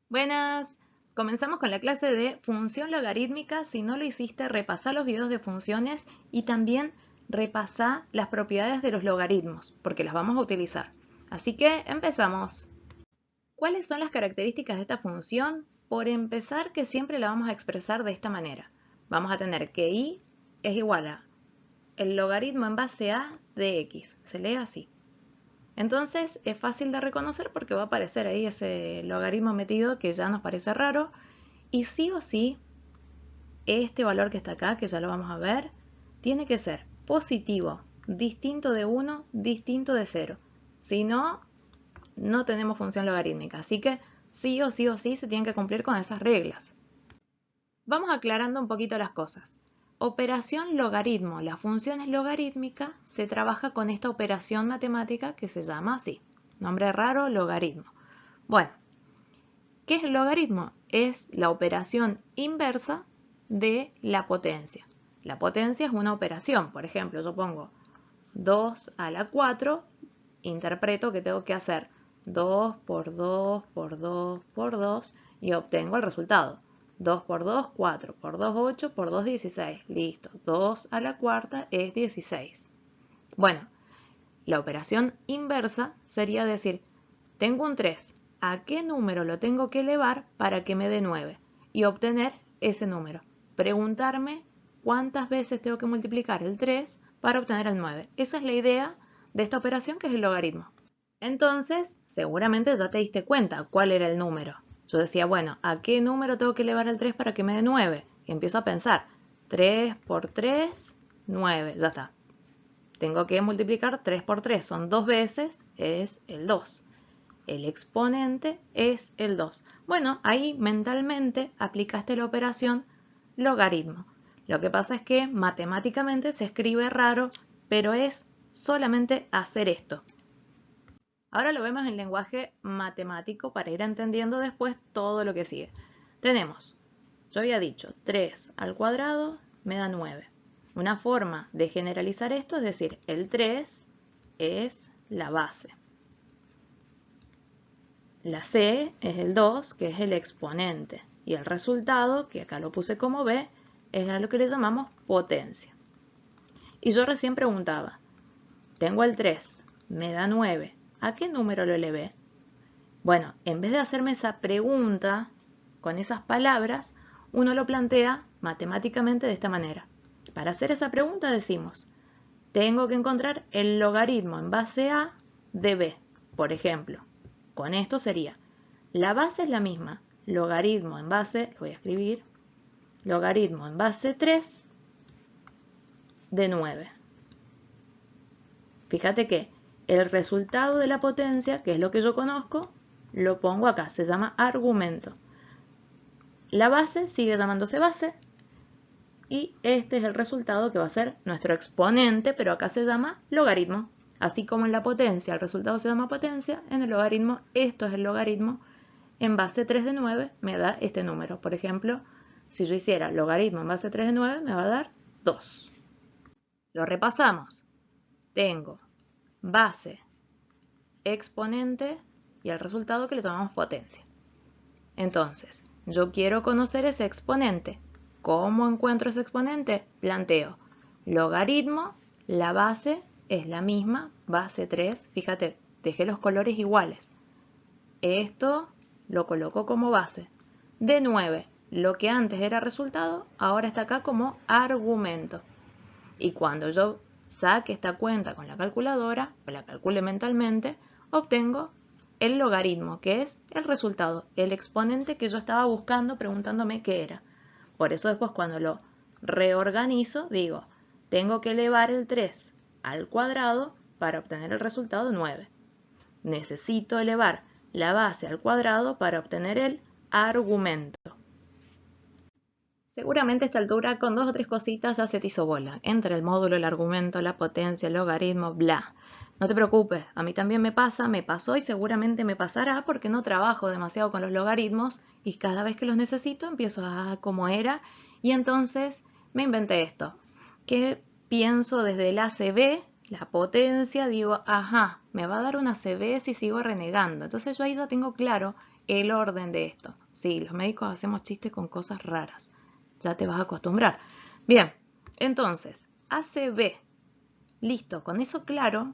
Buenas, comenzamos con la clase de función logarítmica. Si no lo hiciste, repasá los videos de funciones y también repasá las propiedades de los logaritmos, porque las vamos a utilizar. Así que empezamos. ¿Cuáles son las características de esta función? Por empezar, que siempre la vamos a expresar de esta manera. Vamos a tener que y es igual a el logaritmo en base a de x. Se lee así. Entonces es fácil de reconocer porque va a aparecer ahí ese logaritmo metido que ya nos parece raro. Y sí o sí, este valor que está acá, que ya lo vamos a ver, tiene que ser positivo, distinto de 1, distinto de 0. Si no, no tenemos función logarítmica. Así que sí o sí o sí se tienen que cumplir con esas reglas. Vamos aclarando un poquito las cosas. Operación logaritmo. La función es logarítmica, se trabaja con esta operación matemática que se llama así. Nombre raro, logaritmo. Bueno, ¿qué es el logaritmo? Es la operación inversa de la potencia. La potencia es una operación. Por ejemplo, yo pongo 2 a la 4, interpreto que tengo que hacer 2 por 2 por 2 por 2 y obtengo el resultado. 2 por 2, 4, por 2, 8, por 2, 16. Listo, 2 a la cuarta es 16. Bueno, la operación inversa sería decir, tengo un 3, ¿a qué número lo tengo que elevar para que me dé 9? Y obtener ese número. Preguntarme cuántas veces tengo que multiplicar el 3 para obtener el 9. Esa es la idea de esta operación que es el logaritmo. Entonces, seguramente ya te diste cuenta cuál era el número. Yo decía, bueno, ¿a qué número tengo que elevar el 3 para que me dé 9? Y empiezo a pensar, 3 por 3, 9, ya está. Tengo que multiplicar 3 por 3, son 2 veces, es el 2. El exponente es el 2. Bueno, ahí mentalmente aplicaste la operación logaritmo. Lo que pasa es que matemáticamente se escribe raro, pero es solamente hacer esto. Ahora lo vemos en lenguaje matemático para ir entendiendo después todo lo que sigue. Tenemos, yo había dicho, 3 al cuadrado me da 9. Una forma de generalizar esto es decir, el 3 es la base. La C es el 2, que es el exponente. Y el resultado, que acá lo puse como B, es a lo que le llamamos potencia. Y yo recién preguntaba, tengo el 3, me da 9, ¿a qué número lo elevé? Bueno, en vez de hacerme esa pregunta con esas palabras, uno lo plantea matemáticamente de esta manera. Para hacer esa pregunta decimos, tengo que encontrar el logaritmo en base a de b. Por ejemplo, con esto sería, la base es la misma, logaritmo en base, lo voy a escribir, logaritmo en base 3 de 9. Fíjate que el resultado de la potencia, que es lo que yo conozco, lo pongo acá, se llama argumento. La base sigue llamándose base y este es el resultado que va a ser nuestro exponente, pero acá se llama logaritmo. Así como en la potencia el resultado se llama potencia, en el logaritmo esto es el logaritmo. En base 3 de 9 me da este número. Por ejemplo, si yo hiciera logaritmo en base 3 de 9 me va a dar 2. Lo repasamos. Tengo base, exponente y el resultado que le llamamos potencia. Entonces, yo quiero conocer ese exponente. ¿Cómo encuentro ese exponente? Planteo logaritmo, la base es la misma, base 3. Fíjate, dejé los colores iguales. Esto lo coloco como base. De 9, lo que antes era resultado, ahora está acá como argumento. Y cuando yo saque esta cuenta con la calculadora, o la calcule mentalmente, obtengo el logaritmo, que es el resultado, el exponente que yo estaba buscando preguntándome qué era. Por eso después cuando lo reorganizo, digo, tengo que elevar el 3 al cuadrado para obtener el resultado 9. Necesito elevar la base al cuadrado para obtener el argumento. Seguramente a esta altura con 2 o 3 cositas ya se te hizo bola. Entre el módulo, el argumento, la potencia, el logaritmo, bla. No te preocupes, a mí también me pasa, me pasó y seguramente me pasará porque no trabajo demasiado con los logaritmos y cada vez que los necesito empiezo a como era y entonces me inventé esto. Que pienso desde el ACB, la potencia, digo, ajá, me va a dar una ACB si sigo renegando. Entonces yo ahí ya tengo claro el orden de esto. Sí, los médicos hacemos chistes con cosas raras. Ya te vas a acostumbrar. Bien, entonces, ACB. Listo, con eso claro,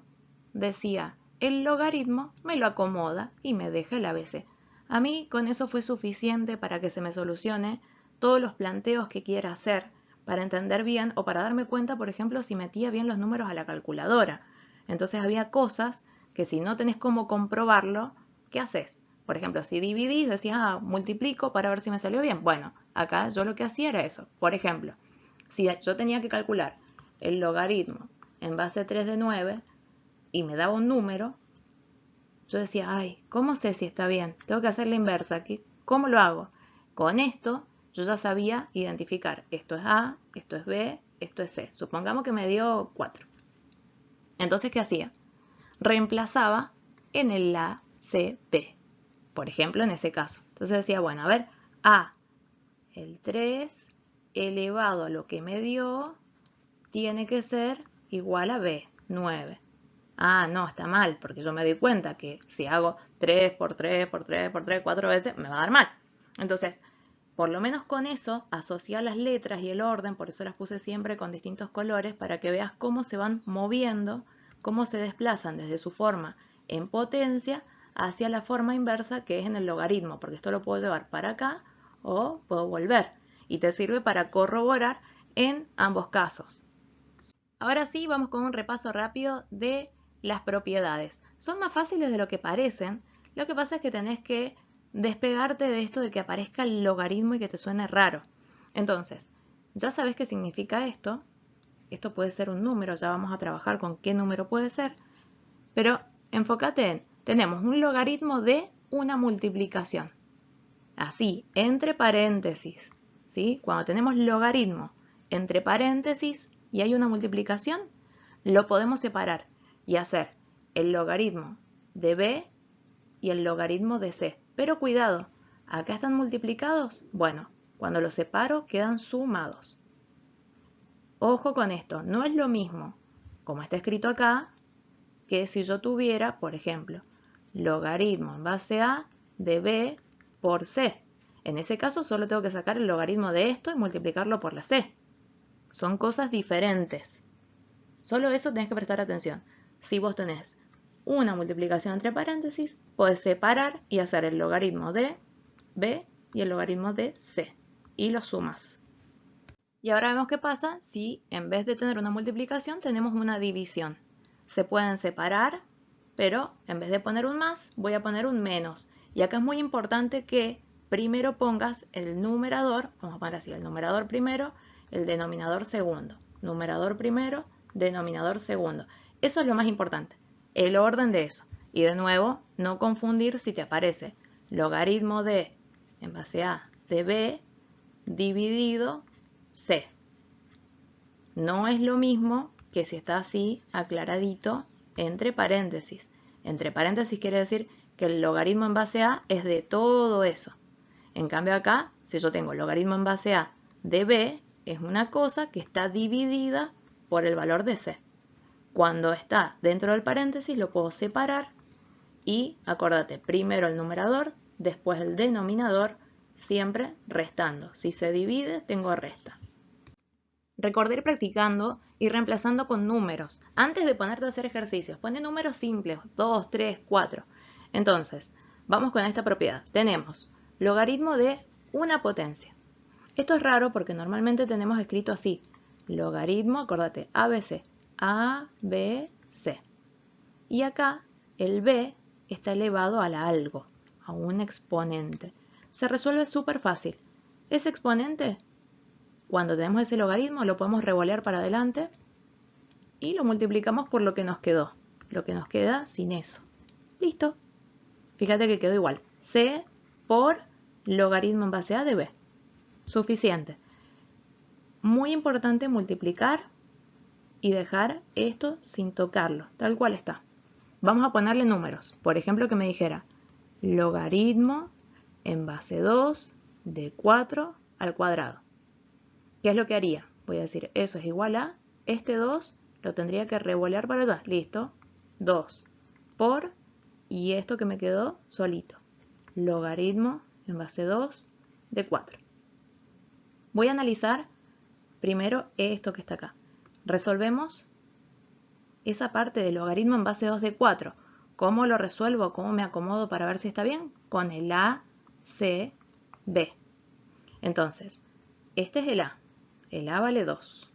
decía, el logaritmo me lo acomoda y me deja el ABC. A mí con eso fue suficiente para que se me solucione todos los planteos que quiera hacer, para entender bien o para darme cuenta, por ejemplo, si metía bien los números a la calculadora. Entonces había cosas que si no tenés cómo comprobarlo, ¿qué haces? Por ejemplo, si dividís, decías, multiplico para ver si me salió bien. Bueno, acá yo lo que hacía era eso. Por ejemplo, si yo tenía que calcular el logaritmo en base a 3 de 9 y me daba un número, yo decía, ay, ¿cómo sé si está bien? Tengo que hacer la inversa. ¿Cómo lo hago? Con esto yo ya sabía identificar, esto es A, esto es B, esto es C. Supongamos que me dio 4. Entonces, ¿qué hacía? Reemplazaba en el A, C, B. Por ejemplo, en ese caso. Entonces decía, bueno, a ver, A, el 3 elevado a lo que me dio, tiene que ser igual a B, 9. Ah, no, está mal, porque yo me doy cuenta que si hago 3 por 3 por 3 por 3 4 veces, me va a dar mal. Entonces, por lo menos con eso, asocia las letras y el orden, por eso las puse siempre con distintos colores, para que veas cómo se van moviendo, cómo se desplazan desde su forma en potencia hacia la forma inversa que es en el logaritmo, porque esto lo puedo llevar para acá o puedo volver. Y te sirve para corroborar en ambos casos. Ahora sí, vamos con un repaso rápido de las propiedades. Son más fáciles de lo que parecen. Lo que pasa es que tenés que despegarte de esto de que aparezca el logaritmo y que te suene raro. Entonces, ya sabes qué significa esto. Esto puede ser un número, ya vamos a trabajar con qué número puede ser. Pero enfócate en, tenemos un logaritmo de una multiplicación. Así, entre paréntesis. ¿Sí? Cuando tenemos logaritmo entre paréntesis y hay una multiplicación, lo podemos separar y hacer el logaritmo de b y el logaritmo de c. Pero cuidado, acá están multiplicados. Bueno, cuando los separo quedan sumados. Ojo con esto, no es lo mismo, como está escrito acá, que si yo tuviera, por ejemplo, logaritmo en base a de b por c. En ese caso solo tengo que sacar el logaritmo de esto y multiplicarlo por la c. Son cosas diferentes. Solo eso tenés que prestar atención. Si vos tenés una multiplicación entre paréntesis, podés separar y hacer el logaritmo de b y el logaritmo de c. Y los sumas. Y ahora vemos qué pasa si en vez de tener una multiplicación tenemos una división. Se pueden separar, pero en vez de poner un más, voy a poner un menos. Y acá es muy importante que primero pongas el numerador, vamos a poner así, el numerador primero, el denominador segundo. Numerador primero, denominador segundo. Eso es lo más importante, el orden de eso. Y de nuevo, no confundir si te aparece logaritmo de, en base a, de b, dividido c. No es lo mismo que si está así, aclaradito, entre paréntesis. Entre paréntesis quiere decir que el logaritmo en base a es de todo eso. En cambio acá, si yo tengo logaritmo en base a de b, es una cosa que está dividida por el valor de c. Cuando está dentro del paréntesis lo puedo separar y, acordate, primero el numerador, después el denominador, siempre restando. Si se divide, tengo resta. Recordá ir practicando y reemplazando con números. Antes de ponerte a hacer ejercicios, pone números simples, 2, 3, 4. Entonces, vamos con esta propiedad. Tenemos logaritmo de una potencia. Esto es raro porque normalmente tenemos escrito así. Logaritmo, acordate, ABC. A, B, C. Y acá el B está elevado a la algo, a un exponente. Se resuelve súper fácil. Ese exponente, cuando tenemos ese logaritmo, lo podemos revolear para adelante y lo multiplicamos por lo que nos quedó. Lo que nos queda sin eso. Listo. Fíjate que quedó igual. C por logaritmo en base a de B. Suficiente. Muy importante multiplicar y dejar esto sin tocarlo, tal cual está. Vamos a ponerle números. Por ejemplo, que me dijera logaritmo en base 2 de 4 al cuadrado. ¿Qué es lo que haría? Voy a decir, eso es igual a, este 2 lo tendría que revolear para atrás. Listo. 2 por, y esto que me quedó solito. logaritmo en base 2 de 4. Voy a analizar primero esto que está acá. Resolvemos esa parte del logaritmo en base 2 de 4. ¿Cómo lo resuelvo? ¿Cómo me acomodo para ver si está bien? Con el A, C, B. Entonces, este es el A. El A vale 2.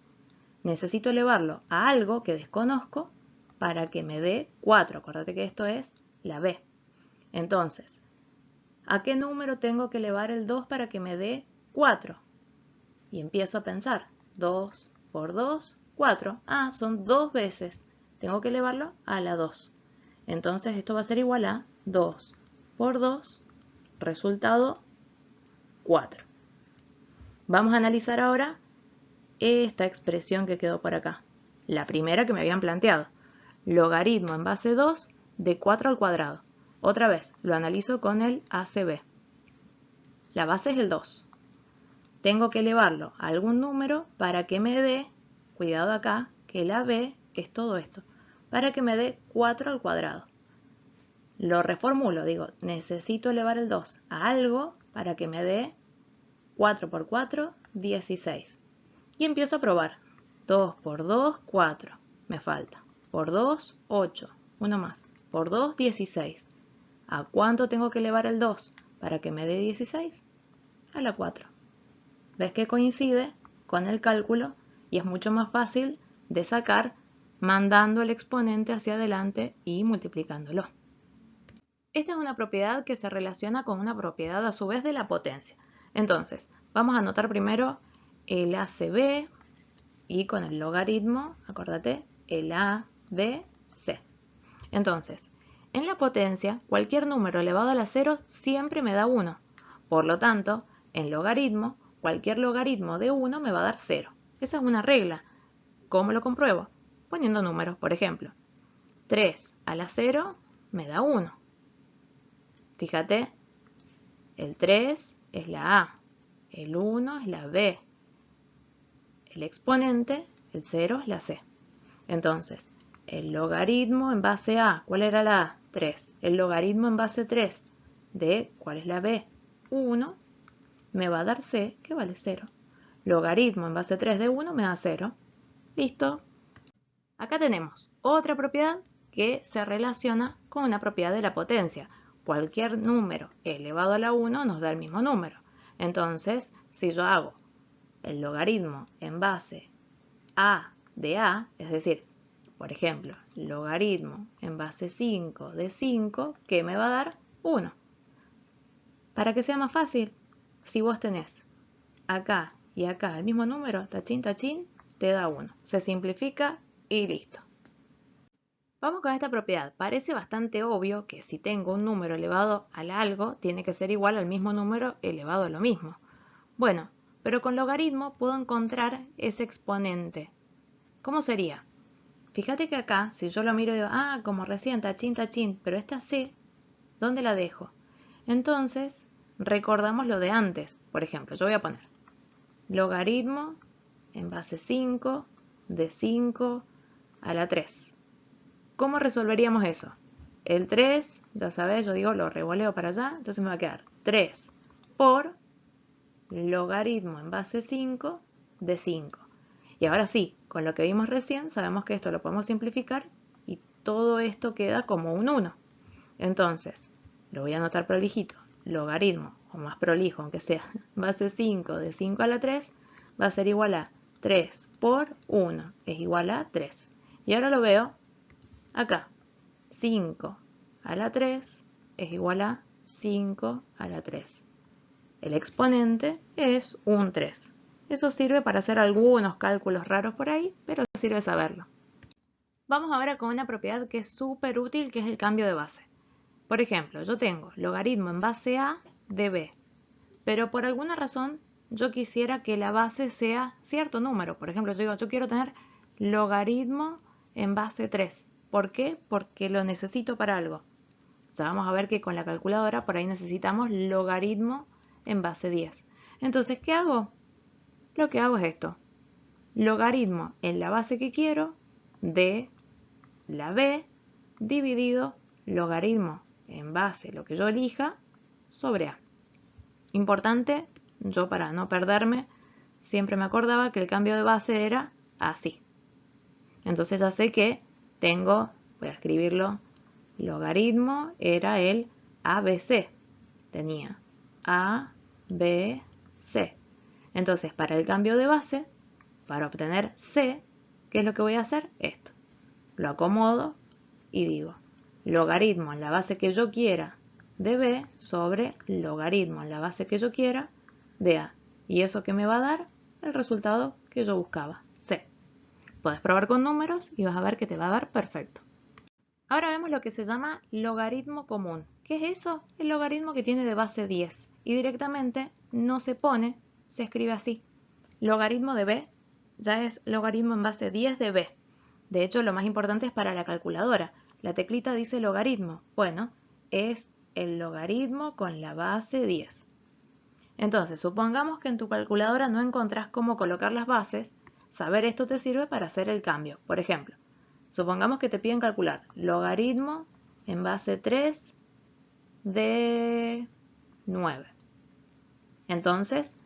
Necesito elevarlo a algo que desconozco para que me dé 4. Acuérdate que esto es la B. Entonces, ¿a qué número tengo que elevar el 2 para que me dé 4? Y empiezo a pensar. 2 por 2, 4. Ah, son 2 veces. Tengo que elevarlo a la 2. Entonces esto va a ser igual a 2 por 2, resultado 4. Vamos a analizar ahora esta expresión que quedó por acá. La primera que me habían planteado. Logaritmo en base 2 de 4 al cuadrado. Otra vez, lo analizo con el ACB. La base es el 2. Tengo que elevarlo a algún número para que me dé, cuidado acá, que la B es todo esto, para que me dé 4 al cuadrado. Lo reformulo, digo, necesito elevar el 2 a algo para que me dé 4 por 4, 16. Y empiezo a probar. 2 por 2, 4. Me falta. Por 2, 8. Uno más. Por 2, 16. ¿A cuánto tengo que elevar el 2 para que me dé 16? A la 4. ¿Ves que coincide con el cálculo y es mucho más fácil de sacar mandando el exponente hacia adelante y multiplicándolo? Esta es una propiedad que se relaciona con una propiedad a su vez de la potencia. Entonces, vamos a anotar primero el ACB y con el logaritmo, acuérdate, el ABC. Entonces, en la potencia, cualquier número elevado a la 0 siempre me da 1. Por lo tanto, en logaritmo, cualquier logaritmo de 1 me va a dar 0. Esa es una regla. ¿Cómo lo compruebo? Poniendo números, por ejemplo. 3 a la 0 me da 1. Fíjate, el 3 es la A, el 1 es la B, el exponente, el 0 es la C. Entonces, el logaritmo en base A, ¿cuál era la A? 3. El logaritmo en base 3 de, ¿cuál es la B? 1, me va a dar C, que vale 0. Logaritmo en base 3 de 1 me da 0. Listo. Acá tenemos otra propiedad que se relaciona con una propiedad de la potencia. Cualquier número elevado a la 1 nos da el mismo número. Entonces, si yo hago el logaritmo en base A de A, es decir, por ejemplo, logaritmo en base 5 de 5, ¿qué me va a dar? 1. Para que sea más fácil, si vos tenés acá y acá el mismo número, tachín, tachín, te da 1. Se simplifica y listo. Vamos con esta propiedad. Parece bastante obvio que si tengo un número elevado al algo, tiene que ser igual al mismo número elevado a lo mismo. Bueno, pero con logaritmo puedo encontrar ese exponente. ¿Cómo sería? Fíjate que acá, si yo lo miro y digo, ah, como recién, tachín, tachín, pero esta C, ¿dónde la dejo? Entonces, recordamos lo de antes. Por ejemplo, yo voy a poner logaritmo en base 5 de 5 a la 3. ¿Cómo resolveríamos eso? El 3, ya sabes, yo digo, lo revoleo para allá, entonces me va a quedar 3 por logaritmo en base 5 de 5. Y ahora sí, con lo que vimos recién, sabemos que esto lo podemos simplificar y todo esto queda como un 1. Entonces, lo voy a anotar prolijito. Logaritmo, o más prolijo, aunque sea, base 5 de 5 a la 3, va a ser igual a 3 por 1, es igual a 3. Y ahora lo veo acá. 5 a la 3 es igual a 5 a la 3. El exponente es un 3. Eso sirve para hacer algunos cálculos raros por ahí, pero sirve saberlo. Vamos ahora con una propiedad que es súper útil, que es el cambio de base. Por ejemplo, yo tengo logaritmo en base A de B, pero por alguna razón yo quisiera que la base sea cierto número. Por ejemplo, yo digo, yo quiero tener logaritmo en base 3. ¿Por qué? Porque lo necesito para algo. Ya vamos a ver que con la calculadora por ahí necesitamos logaritmo en base 10. Entonces, ¿qué hago? Lo que hago es esto. Logaritmo en la base que quiero de la B dividido logaritmo en base lo que yo elija sobre A. Importante, yo para no perderme, siempre me acordaba que el cambio de base era así. Entonces ya sé que tengo, voy a escribirlo, logaritmo era el ABC. Tenía A, B, C. Entonces, para el cambio de base, para obtener C, ¿qué es lo que voy a hacer? Esto. Lo acomodo y digo, logaritmo en la base que yo quiera de B sobre logaritmo en la base que yo quiera de A. ¿Y eso qué me va a dar? El resultado que yo buscaba, C. Puedes probar con números y vas a ver que te va a dar perfecto. Ahora vemos lo que se llama logaritmo común. ¿Qué es eso? El logaritmo que tiene de base 10 y directamente no se pone, se escribe así. Logaritmo de B ya es logaritmo en base 10 de B. De hecho, lo más importante es para la calculadora. La teclita dice logaritmo. Bueno, es el logaritmo con la base 10. Entonces, supongamos que en tu calculadora no encontrás cómo colocar las bases. Saber esto te sirve para hacer el cambio. Por ejemplo, supongamos que te piden calcular logaritmo en base 3 de 9. Entonces,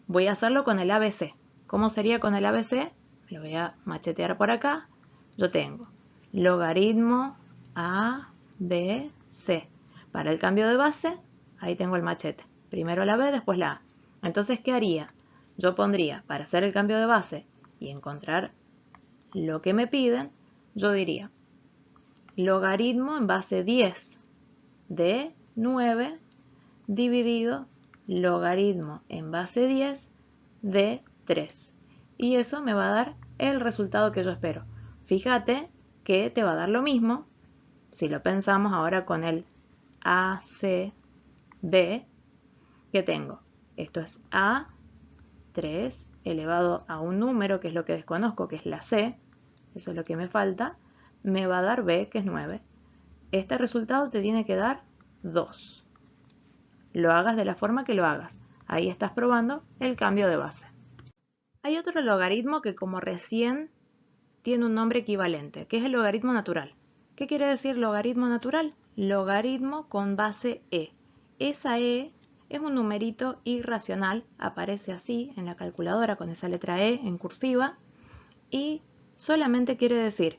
voy a hacerlo con el ABC. ¿Cómo sería con el ABC? Lo voy a machetear por acá. Yo tengo logaritmo A, B, C. Para el cambio de base, ahí tengo el machete. Primero la B, después la A. Entonces, ¿qué haría? Yo pondría, para hacer el cambio de base y encontrar lo que me piden, yo diría logaritmo en base 10 de 9 dividido logaritmo en base 10 de 3. Y eso me va a dar el resultado que yo espero. Fíjate que te va a dar lo mismo si lo pensamos ahora con el ACB que tengo. Esto es A, 3 elevado a un número que es lo que desconozco, que es la C. Eso es lo que me falta. Me va a dar B, que es 9. Este resultado te tiene que dar 2. Lo hagas de la forma que lo hagas. Ahí estás probando el cambio de base. Hay otro logaritmo que, como recién, tiene un nombre equivalente, que es el logaritmo natural. ¿Qué quiere decir logaritmo natural? Logaritmo con base E. Esa E es un numerito irracional, aparece así en la calculadora con esa letra E en cursiva y solamente quiere decir,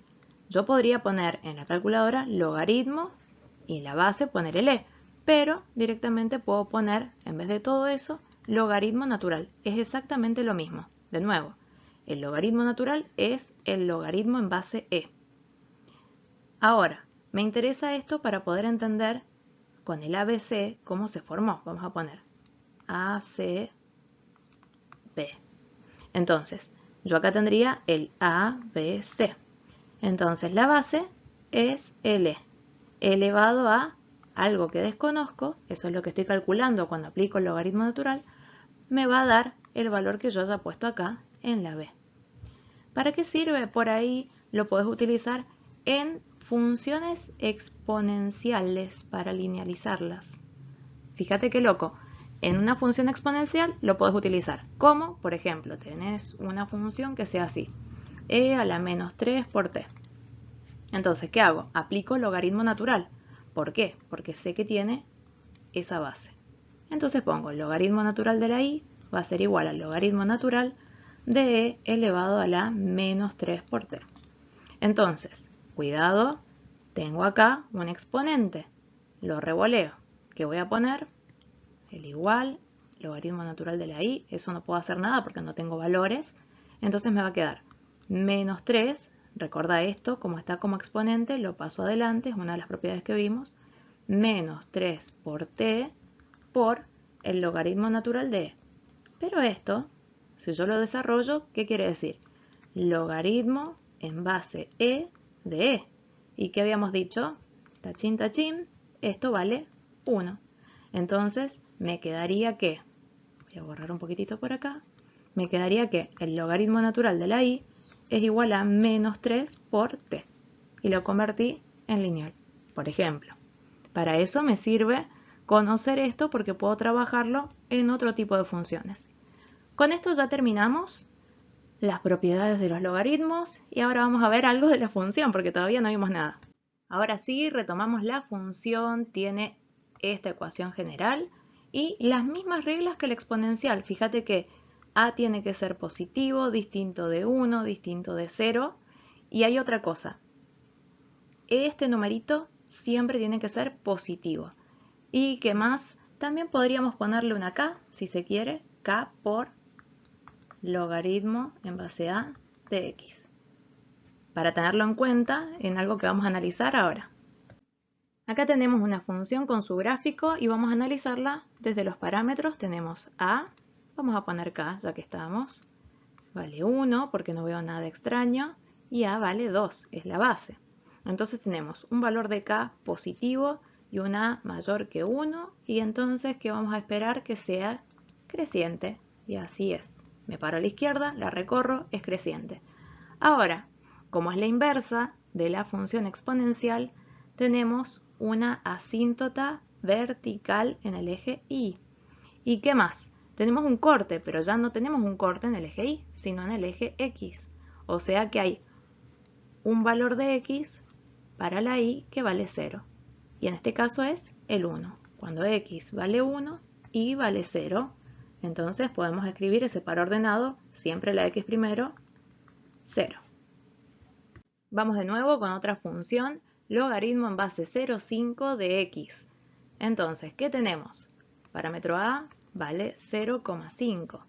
yo podría poner en la calculadora logaritmo y en la base poner el E, pero directamente puedo poner, en vez de todo eso, logaritmo natural. Es exactamente lo mismo. De nuevo, el logaritmo natural es el logaritmo en base E. Ahora, me interesa esto para poder entender con el ABC cómo se formó. Vamos a poner ACB. Entonces, yo acá tendría el ABC. Entonces, la base es el E elevado a algo que desconozco, eso es lo que estoy calculando cuando aplico el logaritmo natural, me va a dar el valor que yo haya puesto acá en la B. ¿Para qué sirve? Por ahí lo puedes utilizar en funciones exponenciales para linealizarlas. Fíjate qué loco. En una función exponencial lo puedes utilizar. ¿Cómo? Por ejemplo, tenés una función que sea así. E a la menos 3 por t. Entonces, ¿qué hago? Aplico logaritmo natural. ¿Por qué? Porque sé que tiene esa base. Entonces pongo el logaritmo natural de la y va a ser igual al logaritmo natural de e elevado a la menos 3 por t. Entonces, cuidado, tengo acá un exponente. Lo revoleo. ¿Qué voy a poner? El igual, logaritmo natural de la y. Eso no puedo hacer nada porque no tengo valores. Entonces me va a quedar menos 3. Recuerda esto, como está como exponente, lo paso adelante, es una de las propiedades que vimos. Menos 3 por t por el logaritmo natural de e. Pero esto, si yo lo desarrollo, ¿qué quiere decir? Logaritmo en base e de e. ¿Y qué habíamos dicho? Tachín, tachín, esto vale 1. Entonces, me quedaría que, voy a borrar un poquitito por acá, me quedaría que el logaritmo natural de la y es igual a menos 3 por t. Y lo convertí en lineal, por ejemplo. Para eso me sirve conocer esto porque puedo trabajarlo en otro tipo de funciones. Con esto ya terminamos las propiedades de los logaritmos y ahora vamos a ver algo de la función porque todavía no vimos nada. Ahora sí, retomamos la función, tiene esta ecuación general y las mismas reglas que la exponencial. Fíjate que a tiene que ser positivo, distinto de 1, distinto de 0. Y hay otra cosa. Este numerito siempre tiene que ser positivo. ¿Y qué más? También podríamos ponerle una k, si se quiere, k por logaritmo en base a de x. Para tenerlo en cuenta en algo que vamos a analizar ahora. Acá tenemos una función con su gráfico y vamos a analizarla desde los parámetros. Tenemos a, vamos a poner k ya que estamos, vale 1 porque no veo nada extraño, y a vale 2, es la base. Entonces tenemos un valor de k positivo y un a mayor que 1, y entonces ¿qué vamos a esperar? Que sea creciente, y así es. Me paro a la izquierda, la recorro, es creciente. Ahora, como es la inversa de la función exponencial, tenemos una asíntota vertical en el eje Y. ¿Y qué más? Tenemos un corte, pero ya no tenemos un corte en el eje Y, sino en el eje X. O sea que hay un valor de X para la Y que vale 0. Y en este caso es el 1. Cuando X vale 1, Y vale 0. Entonces podemos escribir ese par ordenado, siempre la X primero, 0. Vamos de nuevo con otra función, logaritmo en base 0,5 de x. Entonces, ¿qué tenemos? Parámetro a vale 0,5,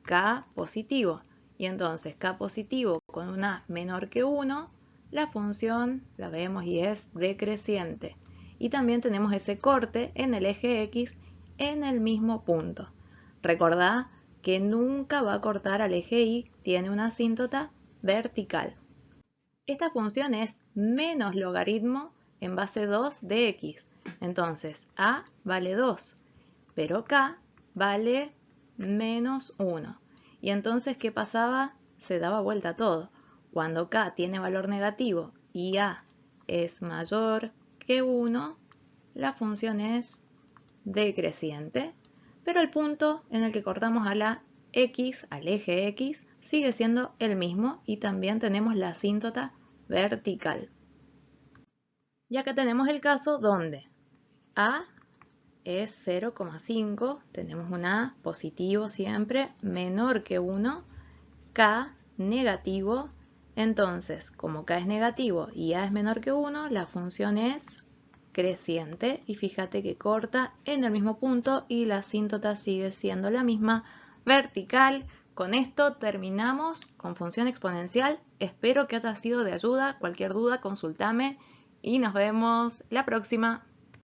k positivo. Y entonces k positivo con un a menor que 1, la función la vemos y es decreciente. Y también tenemos ese corte en el eje x en el mismo punto. Recordá que nunca va a cortar al eje y, tiene una asíntota vertical. Esta función es menos logaritmo en base 2 de x. Entonces, a vale 2, pero k vale menos 1. Y entonces, ¿qué pasaba? Se daba vuelta todo. Cuando k tiene valor negativo y a es mayor que 1, la función es decreciente. Pero el punto en el que cortamos a la x, al eje x, sigue siendo el mismo y también tenemos la asíntota vertical. Y acá tenemos el caso donde a es 0,5, tenemos un a positivo siempre, menor que 1, k negativo. Entonces, como k es negativo y a es menor que 1, la función es creciente. Y fíjate que corta en el mismo punto y la asíntota sigue siendo la misma, vertical. Con esto terminamos con función exponencial. Espero que haya sido de ayuda. Cualquier duda, consultame y nos vemos la próxima.